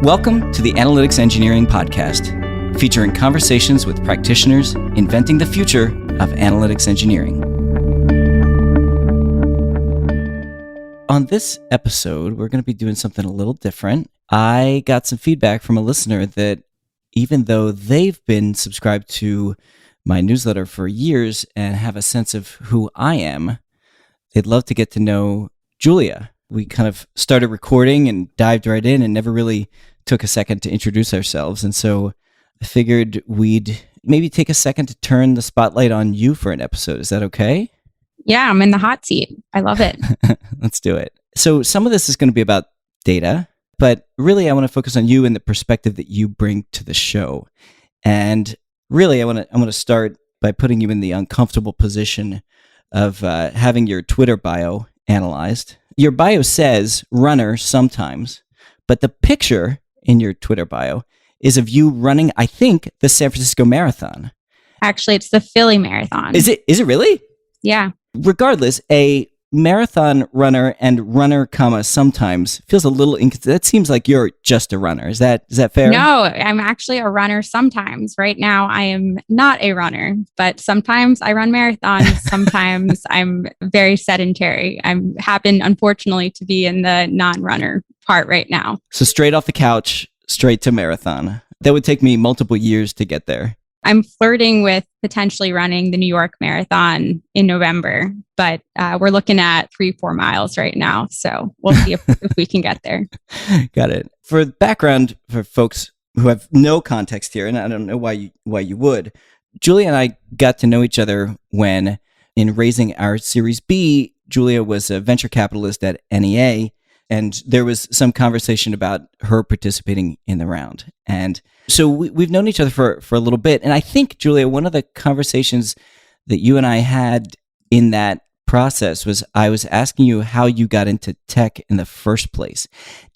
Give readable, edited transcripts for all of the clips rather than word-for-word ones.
Welcome to the Analytics Engineering Podcast, featuring conversations with practitioners inventing the future of analytics engineering. On this episode, we're going to be doing something a little different. I got some feedback from a listener that even though they've been subscribed to my newsletter for years and have a sense of who I am, they'd love to get to know Julia. We kind of started recording and dived right in and never really took a second to introduce ourselves. And so I figured we'd maybe take a second to turn the spotlight on you for an episode. Is that okay? Yeah, I'm in the hot seat. I love it. Let's do it. So some of this is going to be about data, but really I want to focus on you and the perspective that you bring to the show. And really I want to start by putting you in the uncomfortable position of having your Twitter bio analyzed. Your bio says runner sometimes, but the picture in your Twitter bio is of you running, I think, the San Francisco Marathon. Actually, it's the Philly Marathon. Is it really? Yeah. Regardless, a marathon runner and runner, sometimes feels a little that seems like you're just a runner. Is that fair? No, I'm actually a runner sometimes. Right now, I am not a runner, but sometimes I run marathons. Sometimes I'm very sedentary. I happen, unfortunately, to be in the non-runner part right now. So straight off the couch, straight to marathon. That would take me multiple years to get there. I'm flirting with potentially running the New York Marathon in November, but we're looking at 3-4 miles right now. So we'll see if we can get there. Got it. For background, for folks who have no context here, and I don't know why you would, Julia and I got to know each other when, in raising our Series B, Julia was a venture capitalist at NEA, and there was some conversation about her participating in the round. And so we've known each other for a little bit. And I think, Julia, one of the conversations that you and I had in that process was I was asking you how you got into tech in the first place.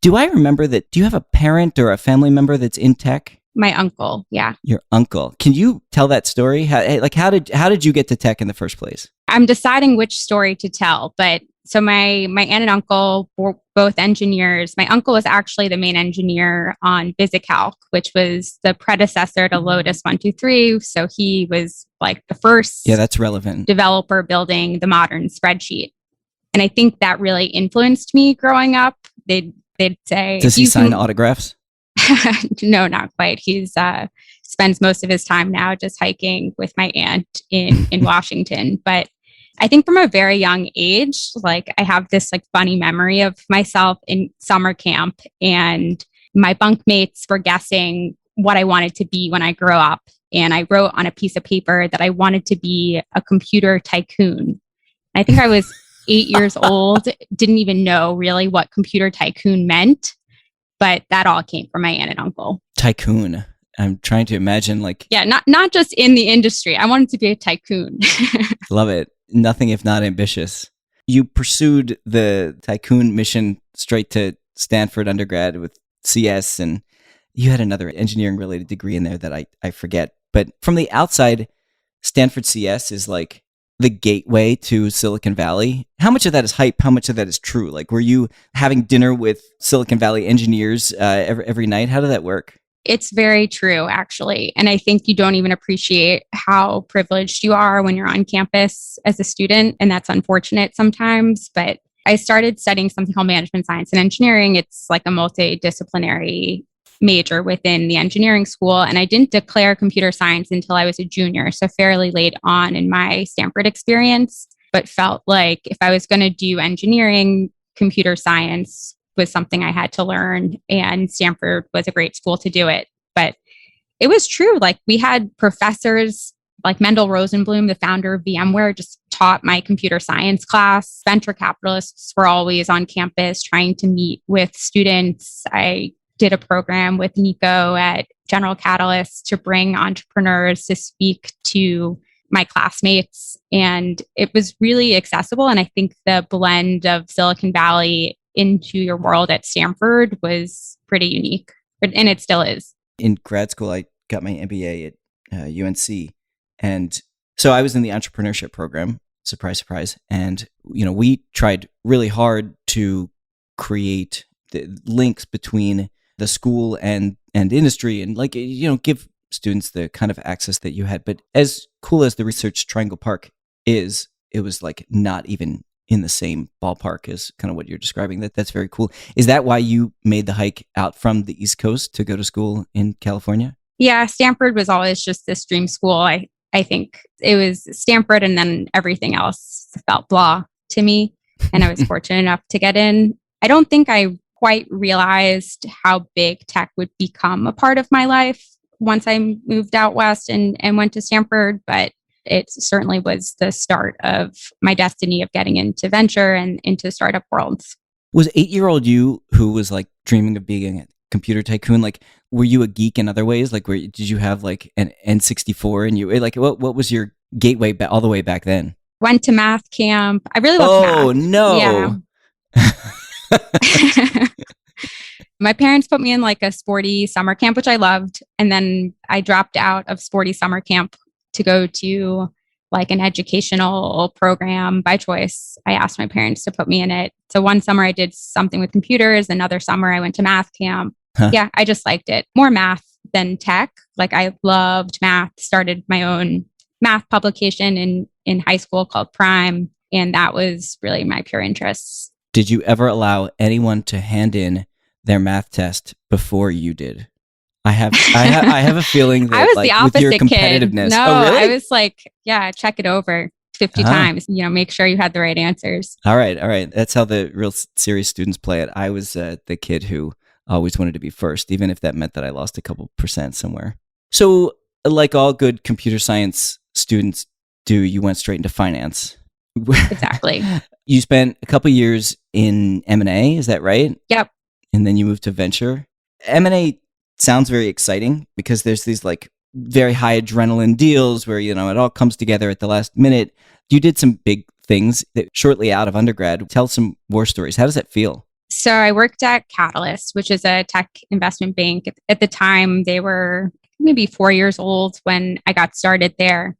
Do I remember that? Do you have a parent or a family member that's in tech? My uncle, yeah. Your uncle. Can you tell that story? How did you get to tech in the first place? I'm deciding which story to tell, but so my aunt and uncle were both engineers. My uncle was actually the main engineer on VisiCalc, which was the predecessor to Lotus 123. So he was like the first that's relevant developer building the modern spreadsheet. And I think that really influenced me growing up. They'd say, does he sign autographs? No, not quite. He's spends most of his time now just hiking with my aunt in Washington. But I think from a very young age, like I have this like funny memory of myself in summer camp, and my bunkmates were guessing what I wanted to be when I grow up. And I wrote on a piece of paper that I wanted to be a computer tycoon. I think I was 8 years old, didn't even know really what computer tycoon meant, but that all came from my aunt and uncle. Tycoon. I'm trying to imagine not just in the industry. I wanted to be a tycoon. Love it. Nothing if not ambitious. You pursued the tycoon mission straight to Stanford undergrad with CS, and you had another engineering related degree in there that I forget. But from the outside, Stanford CS is like the gateway to Silicon Valley. How much of that is hype? How much of that is true? Like, were you having dinner with Silicon Valley engineers every night? How did that work? It's very true, actually. And I think you don't even appreciate how privileged you are when you're on campus as a student. And that's unfortunate sometimes. But I started studying something called management science and engineering. It's like a multidisciplinary major within the engineering school. And I didn't declare computer science until I was a junior, so fairly late on in my Stanford experience, but felt like if I was going to do engineering, computer science was something I had to learn, and Stanford was a great school to do it. But it was true. Like we had professors like Mendel Rosenblum, the founder of VMware, just taught my computer science class. Venture capitalists were always on campus trying to meet with students. I did a program with Nico at General Catalyst to bring entrepreneurs to speak to my classmates. And it was really accessible. And I think the blend of Silicon Valley into your world at Stanford was pretty unique, and it still is. In grad school, I got my MBA at UNC, and so I was in the entrepreneurship program. Surprise, surprise! And we tried really hard to create the links between the school and industry, and like, give students the kind of access that you had. But as cool as the Research Triangle Park is, it was like not even in the same ballpark as kind of what you're describing. That's very cool. Is that why you made the hike out from the East Coast to go to school in California? Yeah, Stanford was always just this dream school. I think it was Stanford, and then everything else felt blah to me. And I was fortunate enough to get in. I don't think I quite realized how big tech would become a part of my life once I moved out west and went to Stanford, but it certainly was the start of my destiny of getting into venture and into startup worlds. Was 8-year-old you who was like dreaming of being a computer tycoon? Like, were you a geek in other ways? Like, did you have like an N64 and you like, what was your gateway all the way back then? Went to math camp. I really loved math. Oh, no. Yeah. My parents put me in like a sporty summer camp, which I loved. And then I dropped out of sporty summer camp to go to like an educational program by choice. I asked my parents to put me in it. So one summer I did something with computers. Another summer I went to math camp. Huh. Yeah, I just liked it. More math than tech. Like I loved math, started my own math publication in high school called Prime. And that was really my pure interests. Did you ever allow anyone to hand in their math test before you did? I have a feeling that I was like, the opposite with your competitiveness. Kid. No, oh, really? I was like, yeah, check it over 50 times. Make sure you had the right answers. All right. That's how the real serious students play it. I was the kid who always wanted to be first, even if that meant that I lost a couple percent somewhere. So, like all good computer science students do, you went straight into finance. Exactly. You spent a couple years in M&A, is that right? Yep. And then you moved to venture. M&A sounds very exciting because there's these like very high adrenaline deals where, it all comes together at the last minute. You did some big things that shortly out of undergrad. Tell some war stories. How does that feel? So I worked at Catalyst, which is a tech investment bank. At the time, they were maybe 4 years old when I got started there.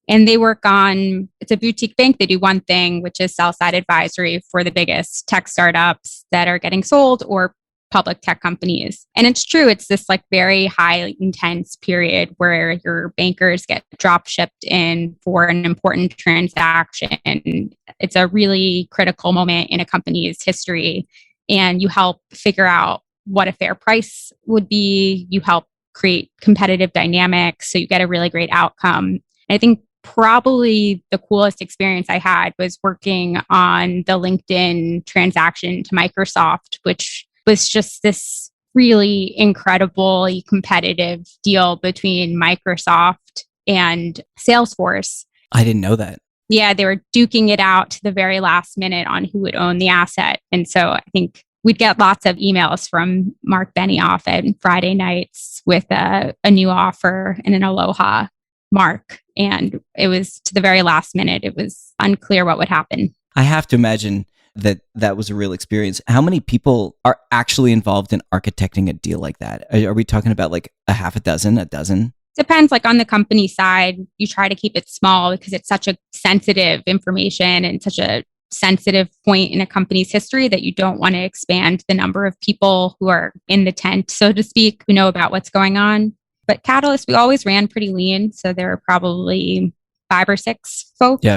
And they work on, it's a boutique bank. They do one thing, which is sell-side advisory for the biggest tech startups that are getting sold or public tech companies. And it's true, it's this like very high intense period where your bankers get drop shipped in for an important transaction. It's a really critical moment in a company's history. And you help figure out what a fair price would be. You help create competitive dynamics so you get a really great outcome. And I think probably the coolest experience I had was working on the LinkedIn transaction to Microsoft, which was just this really incredibly competitive deal between Microsoft and Salesforce. I didn't know that. Yeah, they were duking it out to the very last minute on who would own the asset. And so I think we'd get lots of emails from Mark Benioff on Friday nights with a new offer and an aloha mark. And it was to the very last minute. It was unclear what would happen. I have to imagine that was a real experience. How many people are actually involved in architecting a deal like that? Are we talking about like a half a dozen? Depends. Like on the company side, you try to keep it small because it's such a sensitive information and such a sensitive point in a company's history that you don't want to expand the number of people who are in the tent, so to speak, who know about what's going on. But Catalyst, we always ran pretty lean. So there were probably 5 or 6 folks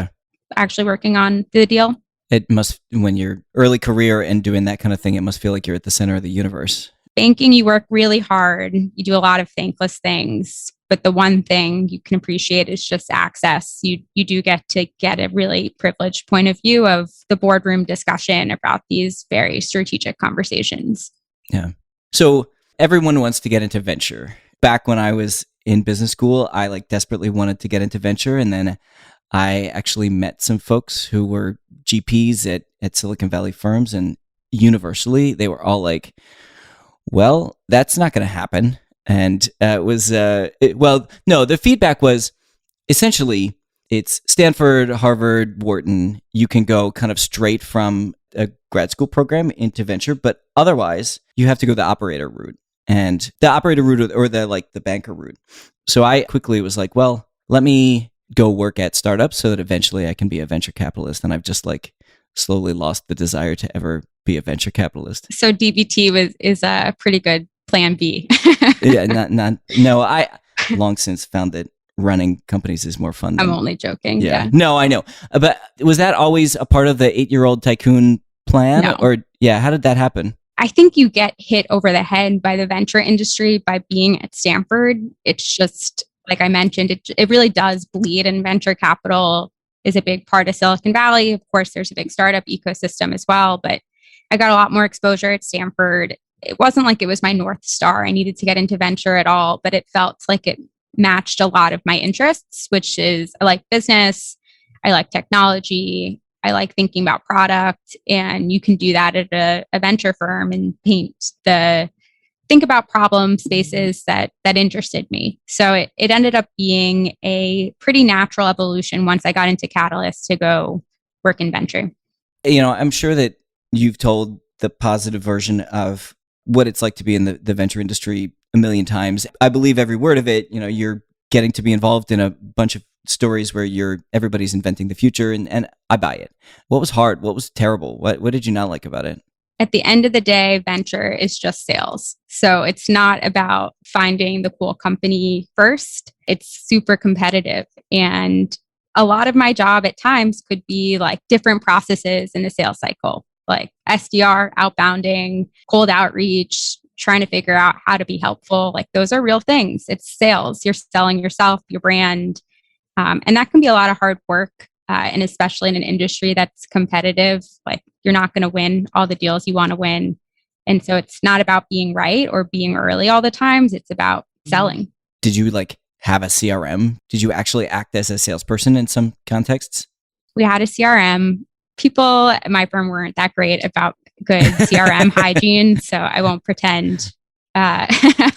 actually working on the deal. It must, when you're early career and doing that kind of thing, it must feel like you're at the center of the universe. Banking, you work really hard. You do a lot of thankless things. But the one thing you can appreciate is just access. You do get to get a really privileged point of view of the boardroom discussion about these very strategic conversations. Yeah. So everyone wants to get into venture. Back when I was in business school, I like desperately wanted to get into venture. And then I actually met some folks who were GPs at Silicon Valley firms, and universally, they were all like, well, that's not going to happen. And the feedback was essentially it's Stanford, Harvard, Wharton. You can go kind of straight from a grad school program into venture, but otherwise you have to go the operator route. And the operator route or the banker route. So I quickly was like, well, let me go work at startups so that eventually I can be a venture capitalist. And I've just like slowly lost the desire to ever be a venture capitalist. So DBT is a pretty good plan B. Yeah, no, I long since found that running companies is more fun I'm than, only joking. yeah. Yeah. No, I know. But was that always a part of the 8-year-old tycoon plan? No. Or, yeah, how did that happen? I think you get hit over the head by the venture industry by being at Stanford. It's just, like I mentioned, it really does bleed, and venture capital is a big part of Silicon Valley. Of course, there's a big startup ecosystem as well, but I got a lot more exposure at Stanford. It wasn't like it was my North Star. I needed to get into venture at all, but it felt like it matched a lot of my interests, which is I like business, I like technology, I like thinking about product, and you can do that at a venture firm and think about problem spaces that interested me. So it ended up being a pretty natural evolution once I got into Catalyst to go work in venture. I'm sure that you've told the positive version of what it's like to be in the venture industry a million times. I believe every word of it. You're getting to be involved in a bunch of stories where everybody's inventing the future, and I buy it. What was hard? What was terrible? What did you not like about it? At the end of the day, venture is just sales. So it's not about finding the cool company first. It's super competitive. And a lot of my job at times could be like different processes in the sales cycle, like SDR, outbounding, cold outreach, trying to figure out how to be helpful. Like those are real things. It's sales. You're selling yourself, your brand. And that can be a lot of hard work. And especially in an industry that's competitive, like you're not going to win all the deals you want to win. And so it's not about being right or being early all the times. It's about selling. Did you have a CRM? Did you actually act as a salesperson in some contexts? We had a CRM. People at my firm weren't that great about good CRM hygiene. So I won't pretend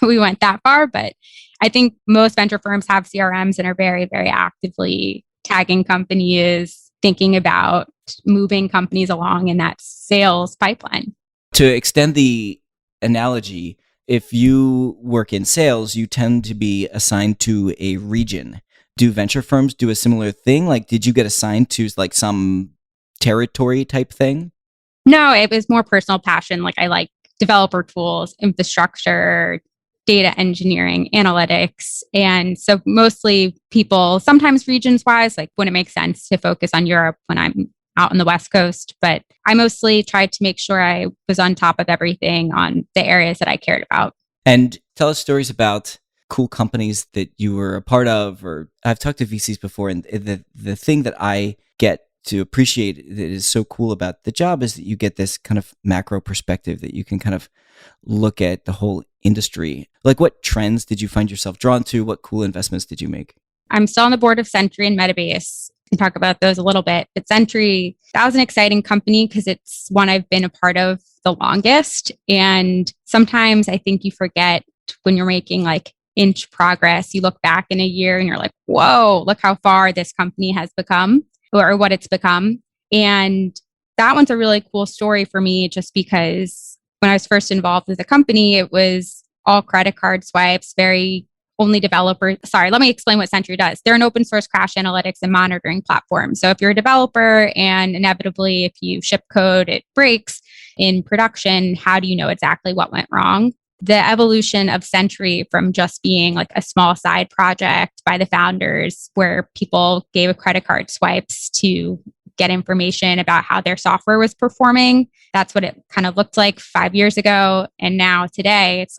we went that far, but I think most venture firms have CRMs and are very, very actively tagging companies, thinking about moving companies along in that sales pipeline. To extend the analogy, if you work in sales, you tend to be assigned to a region. Do venture firms do a similar thing? Did you get assigned to some territory type thing? No, it was more personal passion. Like I like developer tools, infrastructure, data engineering, analytics. And so mostly people, sometimes regions wise, when it makes sense to focus on Europe when I'm out on the West Coast. But I mostly tried to make sure I was on top of everything on the areas that I cared about. And tell us stories about cool companies that you were a part of, or I've talked to VCs before, and the thing that I get to appreciate that is so cool about the job is that you get this kind of macro perspective that you can kind of look at the whole industry. What trends did you find yourself drawn to? What cool investments did you make? I'm still on the board of Sentry and Metabase. We can talk about those a little bit. But Sentry, that was an exciting company because it's one I've been a part of the longest. And sometimes I think you forget when you're making inch progress. You look back in a year and you're like, whoa, look how far this company has become or what it's become. And that one's a really cool story for me just because when I was first involved with the company, it was all credit card swipes, very only developer. Sorry, let me explain what Sentry does. They're an open source crash analytics and monitoring platform. So if you're a developer and inevitably if you ship code, it breaks in production, how do you know exactly what went wrong? The evolution of Sentry from just being a small side project by the founders where people gave a credit card swipes to get information about how their software was performing. That's what it kind of looked like 5 years ago. And now today, it's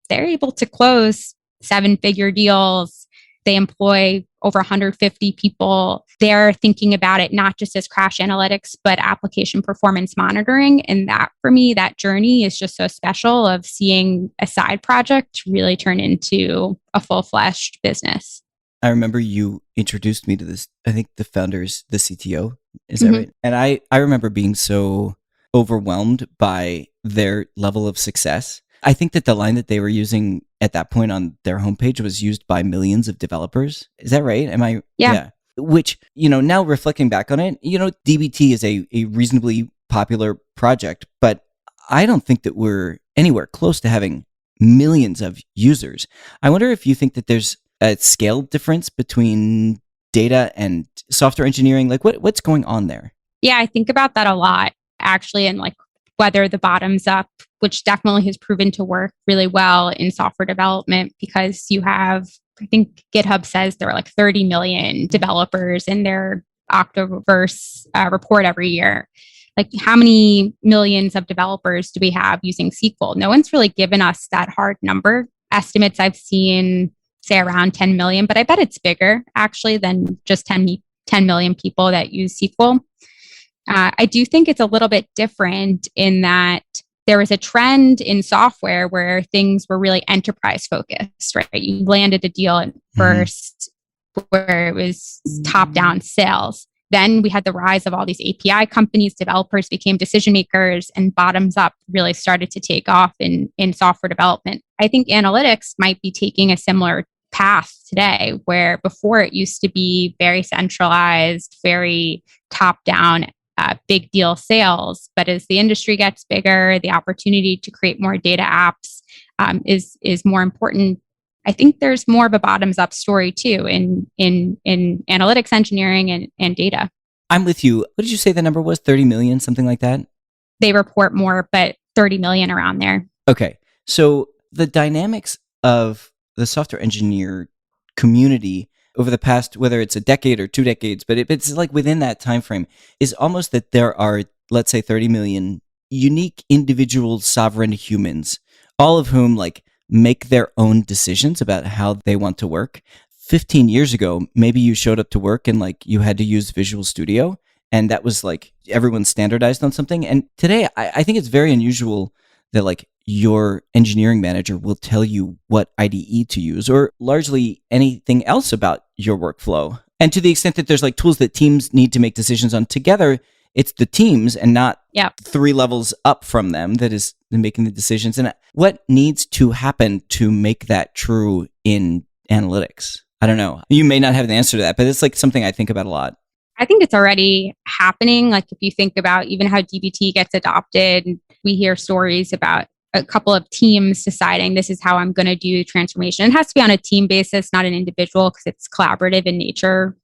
they're able to close 7-figure deals. They employ over 150 people. They're thinking about it not just as crash analytics, but application performance monitoring. And that, for me, that journey is just so special of seeing a side project really turn into a full-fledged business. I remember you introduced me to this, I think the founder's the CTO. Is that right? And I remember being so overwhelmed by their level of success. I think that the line that they were using at that point on their homepage was used by millions of developers. Is that right? Am I? Yeah. Which, now reflecting back on it, DBT is a reasonably popular project, but I don't think that we're anywhere close to having millions of users. I wonder if you think that there's a scale difference between data and software engineering. What's going on there? Yeah, I think about that a lot, actually, and whether the bottoms up which definitely has proven to work really well in software development because you have, I think GitHub says there are like 30 million developers in their Octoverse report every year. Like, how many millions of developers do we have using SQL? No one's really given us that hard number. Estimates I've seen say around 10 million, but I bet it's bigger actually than just 10 million people that use SQL. I do think it's a little bit different in that there was a trend in software where things were really enterprise focused, right? You landed a deal at first where it was top-down sales. Then we had the rise of all these API companies, developers became decision makers, and bottoms up really started to take off in software development. I think analytics might be taking a similar path today, where before it used to be very centralized, very top-down, big deal sales. But as the industry gets bigger, the opportunity to create more data apps is more important. I think there's more of a bottoms up story too in analytics engineering and data. I'm with you. What did you say the number was? 30 million, something like that? They report more, but 30 million around there. Okay. So the dynamics of the software engineer community over the past, whether it's a decade or 2 decades, but it's like within that time frame, is almost that there are, let's say, 30 million unique individual sovereign humans, all of whom like make their own decisions about how they want to work. 15 years ago, maybe you showed up to work and like you had to use Visual Studio, and that was like everyone standardized on something. And today, I think it's very unusual that like your engineering manager will tell you what IDE to use, or largely anything else about your workflow. And to the extent that there's like tools that teams need to make decisions on together, it's the teams and not 3 levels up from them that is making the decisions. And what needs to happen to make that true in analytics? I don't know. You may not have the answer to that, but it's like something I think about a lot. I think it's already happening. Like, if you think about even how dbt gets adopted, we hear stories about a couple of teams deciding this is how I'm going to do transformation. It has to be on a team basis, not an individual, because it's collaborative in nature,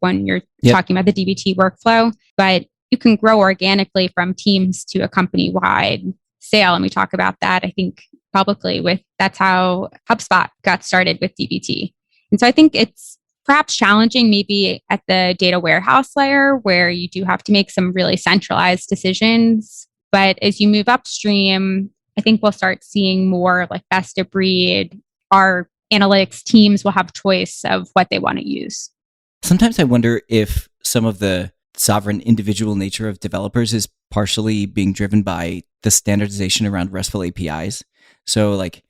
when you're talking about the dbt workflow. But you can grow organically from teams to a company-wide sale. And we talk about that, I think, publicly that's how HubSpot got started with dbt. And so I think it's perhaps challenging maybe at the data warehouse layer, where you do have to make some really centralized decisions. But as you move upstream, I think we'll start seeing more like best of breed. Our analytics teams will have choice of what they want to use. Sometimes I wonder if some of the sovereign individual nature of developers is partially being driven by the standardization around RESTful APIs. So like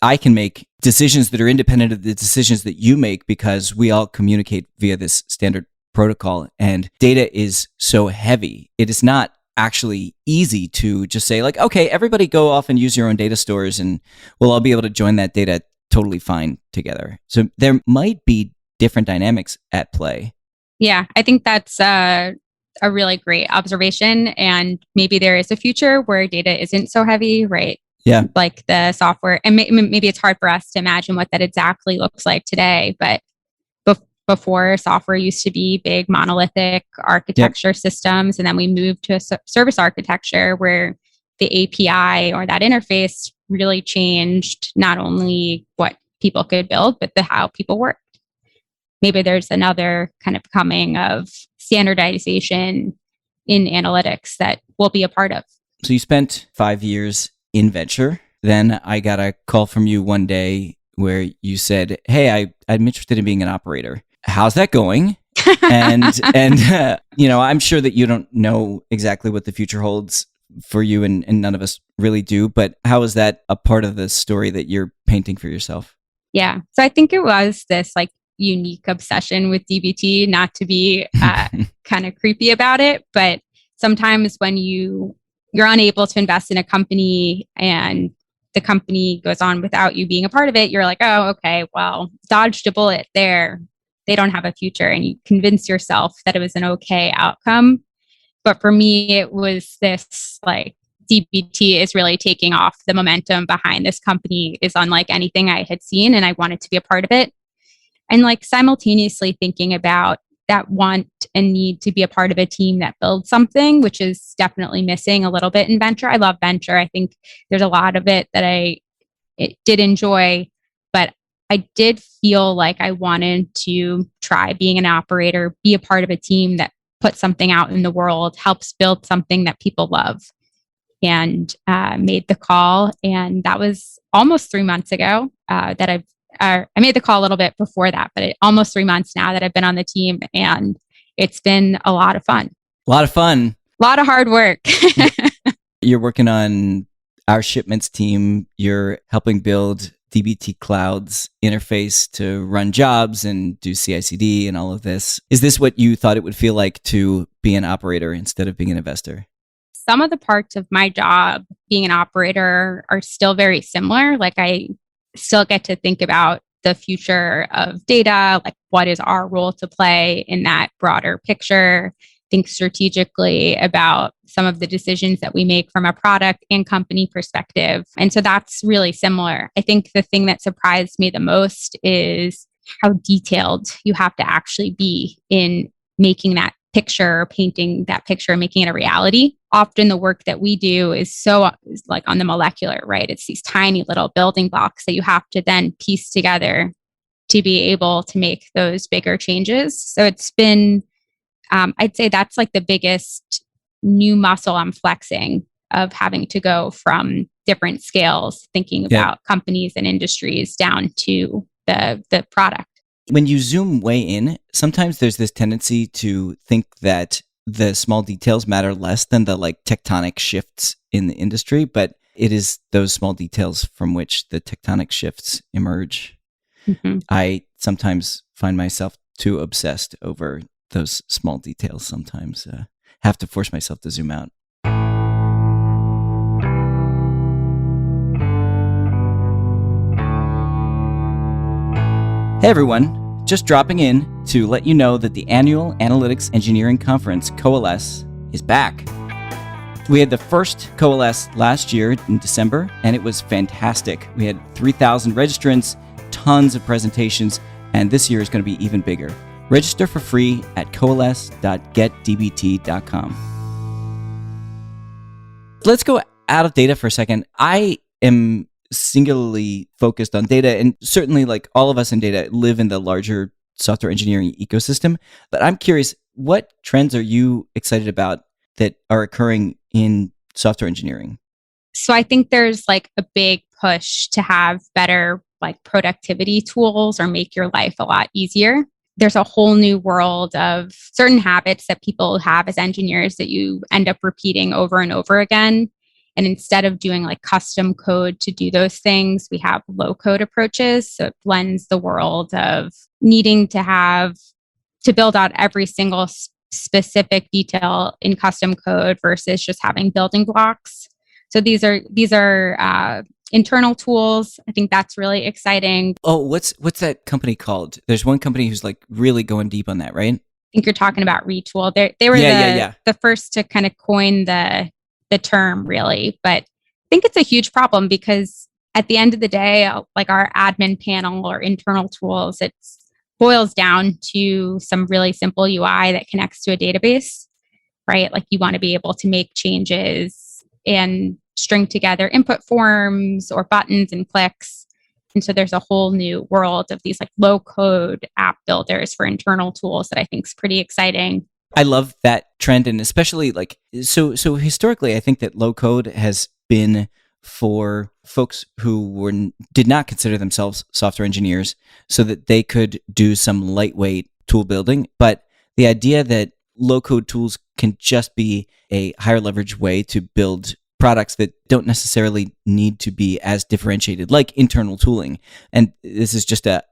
I can make decisions that are independent of the decisions that you make because we all communicate via this standard protocol, and data is so heavy. It is not actually easy to just say like, okay, everybody go off and use your own data stores and we'll all be able to join that data totally fine together. So there might be different dynamics at play. Yeah, I think that's a really great observation. And maybe there is a future where data isn't so heavy, right? Yeah. Like the software. And maybe it's hard for us to imagine what that exactly looks like today. But before, software used to be big monolithic architecture systems. And then we moved to a service architecture where the API or that interface really changed not only what people could build, but how people worked. Maybe there's another kind of coming of standardization in analytics that we'll be a part of. So you spent 5 years in venture. Then I got a call from you one day where you said, hey, I'm interested in being an operator. How's that going? And I'm sure that you don't know exactly what the future holds for you, and none of us really do. But how is that a part of the story that you're painting for yourself? Yeah. So I think it was this like unique obsession with dbt, not to be kind of creepy about it, but sometimes when you're unable to invest in a company and the company goes on without you being a part of it, you're like, oh, okay, well, dodged a bullet there. They don't have a future. And you convince yourself that it was an okay outcome. But for me, it was this like, dbt is really taking off. The momentum behind this company is unlike anything I had seen, and I wanted to be a part of it. And like simultaneously thinking about that want and need to be a part of a team that builds something, which is definitely missing a little bit in venture. I love venture. I think there's a lot of it that it did enjoy, but I did feel like I wanted to try being an operator, be a part of a team that puts something out in the world, helps build something that people love, and made the call. And that was almost 3 months ago I made the call a little bit before that, but almost 3 months now that I've been on the team, and it's been a lot of fun. A lot of fun. A lot of hard work. You're working on our shipments team. You're helping build dbt Cloud's interface to run jobs and do CI/CD and all of this. Is this what you thought it would feel like to be an operator instead of being an investor? Some of the parts of my job being an operator are still very similar. Like I still get to think about the future of data, like what is our role to play in that broader picture, think strategically about some of the decisions that we make from a product and company perspective. And so that's really similar. I think the thing that surprised me the most is how detailed you have to actually be in making that picture, painting that picture, making it a reality. Often the work that we do is like on the molecular, right? It's these tiny little building blocks that you have to then piece together to be able to make those bigger changes. So it's been, I'd say that's like the biggest new muscle I'm flexing, of having to go from different scales, thinking about companies and industries down to the product. When you zoom way in, sometimes there's this tendency to think that the small details matter less than the like tectonic shifts in the industry, but it is those small details from which the tectonic shifts emerge. Mm-hmm. I sometimes find myself too obsessed over those small details. Sometimes have to force myself to zoom out. Hey everyone, just dropping in to let you know that the annual Analytics Engineering Conference, Coalesce, is back. We had the first Coalesce last year in December, and it was fantastic. We had 3,000 registrants, tons of presentations, and this year is going to be even bigger. Register for free at coalesce.getdbt.com. Let's go out of data for a second. I am singularly focused on data, and certainly like all of us in data live in the larger software engineering ecosystem. But I'm curious, what trends are you excited about that are occurring in software engineering? So I think there's like a big push to have better like productivity tools or make your life a lot easier. There's a whole new world of certain habits that people have as engineers that you end up repeating over and over again. And instead of doing like custom code to do those things, we have low code approaches. So it blends the world of needing to build out every single specific detail in custom code versus just having building blocks. So these are internal tools. I think that's really exciting. Oh, what's that company called? There's one company who's like really going deep on that, right? I think you're talking about Retool. They were the first to kind of coin the term, really. But I think it's a huge problem because at the end of the day, like our admin panel or internal tools, it boils down to some really simple UI that connects to a database, right? Like you want to be able to make changes and string together input forms or buttons and clicks. And so there's a whole new world of these like low code app builders for internal tools that I think is pretty exciting. I love that trend, and especially like so historically, I think that low code has been for folks who did not consider themselves software engineers, so that they could do some lightweight tool building. But the idea that low code tools can just be a higher leverage way to build products that don't necessarily need to be as differentiated, like internal tooling, and this is just a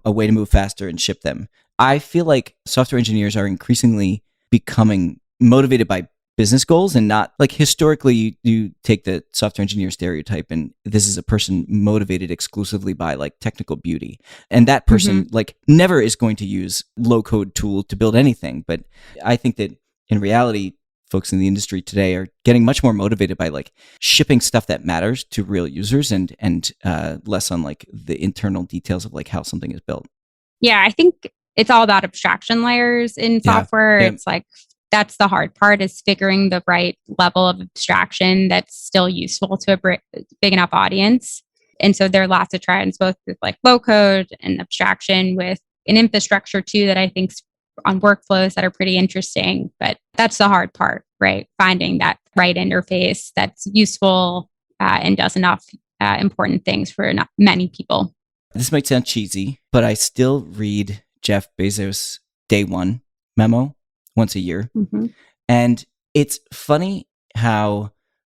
way to move faster and ship them. I feel like software engineers are increasingly becoming motivated by business goals, and not like historically you take the software engineer stereotype and this is a person motivated exclusively by like technical beauty, and that person like never is going to use low code tool to build anything. But I think that in reality, folks in the industry today are getting much more motivated by like shipping stuff that matters to real users and less on like the internal details of like how something is built. Yeah, I think it's all about abstraction layers in software. Yeah. It's like, that's the hard part, is figuring the right level of abstraction that's still useful to a big enough audience. And so there are lots of trends, both with like low code and abstraction with an infrastructure too, that I think's on workflows that are pretty interesting. But that's the hard part, right? Finding that right interface that's useful and does enough important things for many people. This might sound cheesy, but I still read Jeff Bezos' Day One memo once a year. Mm-hmm. And it's funny how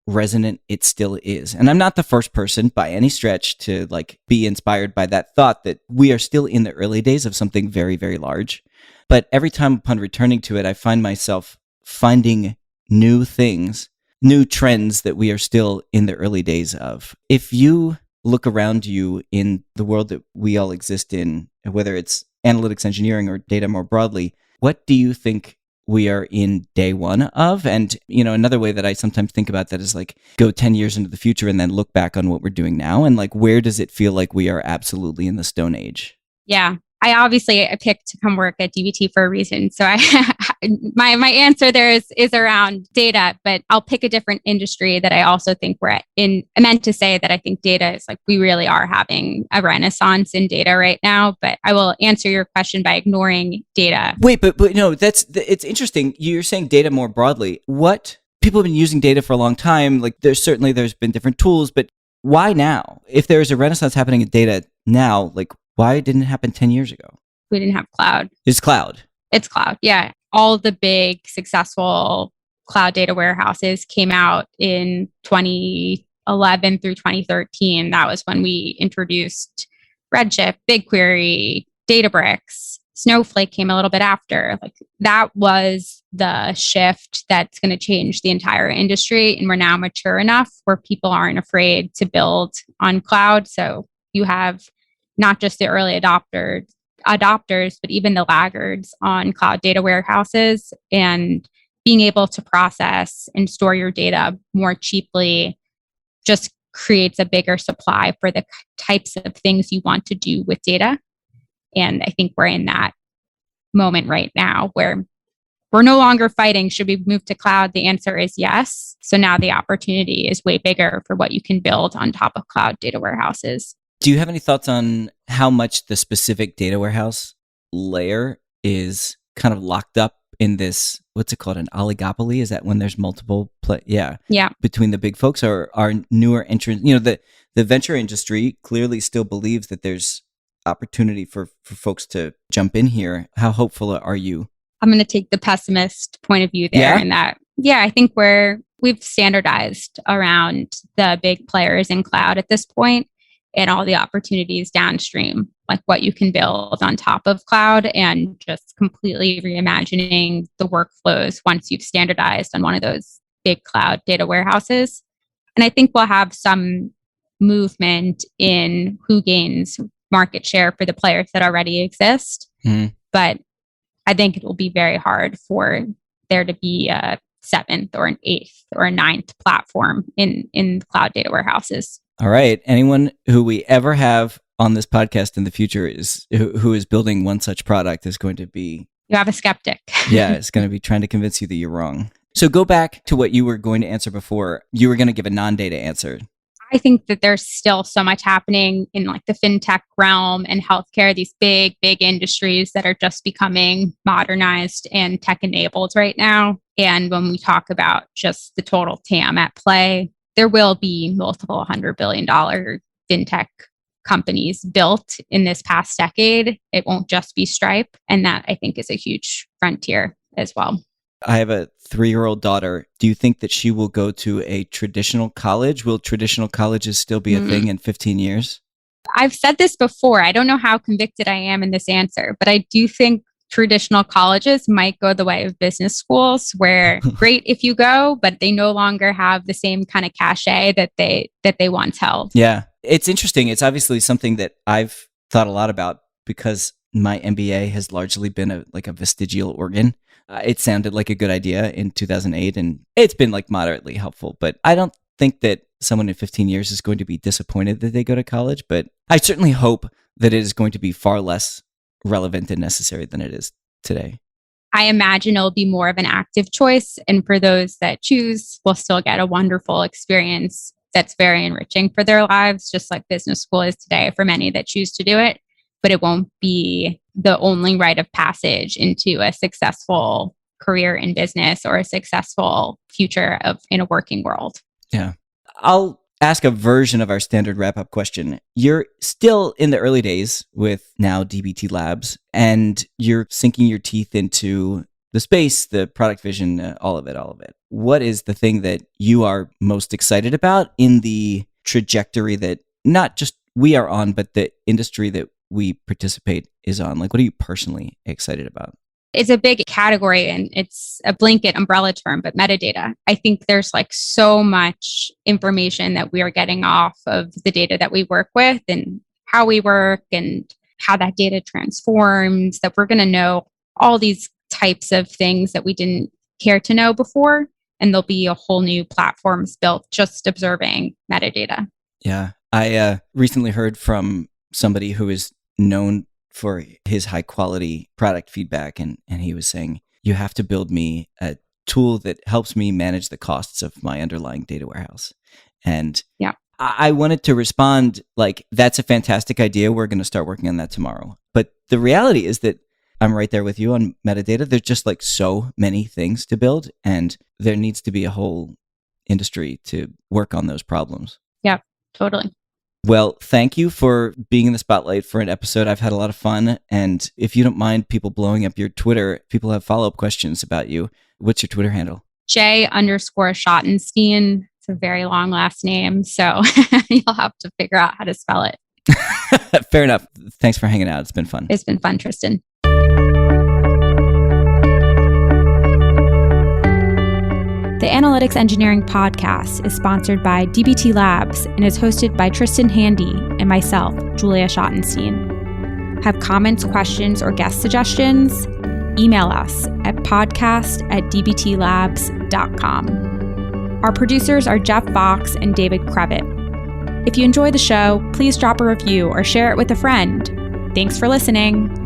resonant it still is. And I'm not the first person by any stretch to like be inspired by that thought that we are still in the early days of something very, very large. But every time upon returning to it, I find myself finding new things, new trends that we are still in the early days of. If you look around you in the world that we all exist in, whether it's analytics engineering or data more broadly, what do you think we are in day one of? And, another way that I sometimes think about that is like go 10 years into the future and then look back on what we're doing now. And like, where does it feel like we are absolutely in the Stone Age? Yeah. I picked to come work at DBT for a reason. So my answer there is around data, but I'll pick a different industry that I also think we're in. I meant to say that I think data is like, we really are having a renaissance in data right now, but I will answer your question by ignoring data. Wait, but no, it's interesting. You're saying data more broadly. What people have been using data for a long time. Like there's been different tools, but why now? If there's a renaissance happening in data now, like why didn't it happen 10 years ago? We didn't have cloud. It's cloud. It's cloud. Yeah. All the big successful cloud data warehouses came out in 2011 through 2013. That was when we introduced Redshift, BigQuery, Databricks. Snowflake came a little bit after. Like that was the shift that's going to change the entire industry. And we're now mature enough where people aren't afraid to build on cloud. So you have not just the early adopters, but even the laggards on cloud data warehouses, and being able to process and store your data more cheaply just creates a bigger supply for the types of things you want to do with data. And I think we're in that moment right now where we're no longer fighting, should we move to cloud? The answer is yes. So now the opportunity is way bigger for what you can build on top of cloud data warehouses. Do you have any thoughts on how much the specific data warehouse layer is kind of locked up in this, what's it called, an oligopoly? Is that when there's multiple yeah between the big folks, or are newer entrants? The venture industry clearly still believes that there's opportunity for folks to jump in here. How hopeful are you? I'm going to take the pessimist point of view there. In that, I think we've standardized around the big players in cloud at this point, and all the opportunities downstream, like what you can build on top of cloud, and just completely reimagining the workflows once you've standardized on one of those big cloud data warehouses. And I think we'll have some movement in who gains market share for the players that already exist. But I think it will be very hard for there to be a seventh or an eighth or a ninth platform in cloud data warehouses. All right. Anyone who we ever have on this podcast in the future who is building one such product is going to be... You have a skeptic. Yeah, it's going to be trying to convince you that you're wrong. So go back to what you were going to answer before. You were going to give a non-data answer. I think that there's still so much happening in like the fintech realm and healthcare, these big industries that are just becoming modernized and tech enabled right now. And when we talk about just the total TAM at play, there will be multiple $100 billion fintech companies built in this past decade. It won't just be Stripe. And that, I think, is a huge frontier as well. I have a 3-year-old daughter. Do you think that she will go to a traditional college? Will traditional colleges still be a thing in 15 years? I've said this before. I don't know how convicted I am in this answer, but I do think traditional colleges might go the way of business schools, where great if you go, but they no longer have the same kind of cachet that they once held. Yeah, it's interesting. It's obviously something that I've thought a lot about because my MBA has largely been a vestigial organ. It sounded like a good idea in 2008, and it's been like moderately helpful. But I don't think that someone in 15 years is going to be disappointed that they go to college. But I certainly hope that it is going to be far less relevant and necessary than it is today. I imagine it'll be more of an active choice. And for those that choose, will still get a wonderful experience that's very enriching for their lives, just like business school is today for many that choose to do it. But it won't be the only rite of passage into a successful career in business or a successful future in a working world. Yeah. I'll ask a version of our standard wrap-up question. You're still in the early days with now DBT Labs, and you're sinking your teeth into the space, the product vision, all of it. What is the thing that you are most excited about in the trajectory that not just we are on, but the industry that we participate is on? Like, what are you personally excited about? It's a big category and it's a blanket umbrella term, but metadata. I think there's like so much information that we are getting off of the data that we work with and how we work and how that data transforms, that we're going to know all these types of things that we didn't care to know before. And there'll be a whole new platforms built just observing metadata. Yeah. I recently heard from somebody who is known for his high quality product feedback. And he was saying, you have to build me a tool that helps me manage the costs of my underlying data warehouse. And yeah, I wanted to respond like, that's a fantastic idea. We're going to start working on that tomorrow. But the reality is that I'm right there with you on metadata. There's just like so many things to build, and there needs to be a whole industry to work on those problems. Yeah, totally. Well, thank you for being in the spotlight for an episode. I've had a lot of fun. And if you don't mind people blowing up your Twitter, people have follow-up questions about you. What's your Twitter handle? J_Schottenstein. It's a very long last name, so you'll have to figure out how to spell it. Fair enough. Thanks for hanging out. It's been fun. It's been fun, Tristan. The Analytics Engineering Podcast is sponsored by DBT Labs and is hosted by Tristan Handy and myself, Julia Schottenstein. Have comments, questions, or guest suggestions? Email us at podcast@dbtlabs.com. Our producers are Jeff Fox and David Krevitt. If you enjoy the show, please drop a review or share it with a friend. Thanks for listening.